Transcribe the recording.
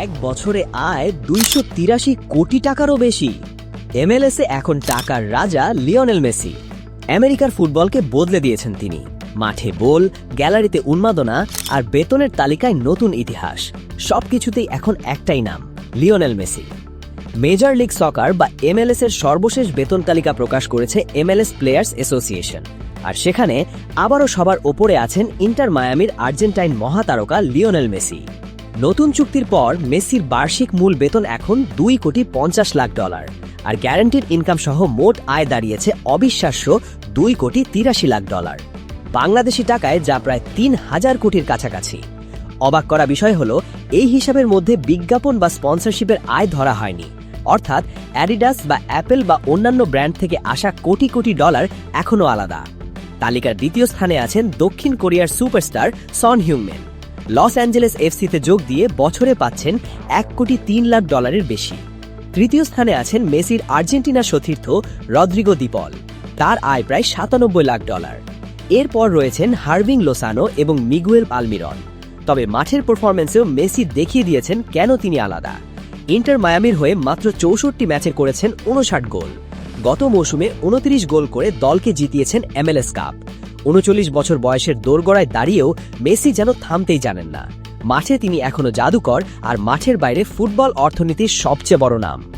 এক বছরে আয় 283 কোটি টাকারও বেশি। এমএলএসে এখন টাকার রাজা লিওনেল মেসি। আমেরিকার ফুটবলকে বদলে দিয়েছেন তিনি। মাঠে গোল, গ্যালারিতে উন্মাদনা আর বেতনের তালিকায় নতুন ইতিহাস, সবকিছুতেই এখন একটাই নাম, লিওনেল মেসি। মেজর লিগ সকার বা এমএলএস এর সর্বশেষ বেতন তালিকা প্রকাশ করেছে এমএলএস প্লেয়ার্স অ্যাসোসিয়েশন, আর সেখানে আবারও সবার ওপরে আছেন ইন্টার মায়ামির আর্জেন্টাইন মহাতারকা লিওনেল মেসি। নতুন চুক্তির পর মেসির বার্ষিক মূল বেতন এখন $2,50,00,000, আর গ্যারান্টিড ইনকাম সহ মোট আয় দাঁড়িয়েছে অবিশ্বাস্য $2,83,00,000, বাংলাদেশি টাকায় যা প্রায় 3,000 কোটির কাছাকাছি। অবাক করা বিষয় হলো, এই হিসাবের মধ্যে বিজ্ঞাপন বা স্পন্সরশিপের আয় ধরা হয়নি, অর্থাৎ অ্যাডিডাস বা অ্যাপেল বা অন্যান্য ব্র্যান্ড থেকে আসা কোটি কোটি ডলার এখনও আলাদা। তালিকার দ্বিতীয় স্থানে আছেন দক্ষিণ কোরিয়ার সুপারস্টার সন হিউংমিন। লস অ্যাঞ্জেলেস এফসিতে যোগ দিয়ে বছরে পাচ্ছেন $1,03,00,000 বেশি। তৃতীয় স্থানে আছেন মেসির আর্জেন্টিনা সতীর্থ রদ্রিগো দি পল, তার আয় প্রায় $97,00,000। এরপর রয়েছেন হার্ভিং লোসানো এবং মিগুয়েল আলমিরন। তবে মাঠের পারফরম্যান্সেও মেসি দেখিয়ে দিয়েছেন কেন তিনি আলাদা। ইন্টার মায়ামির হয়ে মাত্র 64 ম্যাচে করেছেন 59 গোল। গত মৌসুমে 29 গোল করে দলকে জিতিয়েছেন এমএলএস কাপ। 39 বছর বয়সের দোরগোড়ায় দাঁড়িয়েও মেসি যেন থামতেই জানেন না। মাঠে তিনি এখনো জাদুকর, আর মাঠের বাইরে ফুটবল অর্থনীতির সবচেয়ে বড় নাম।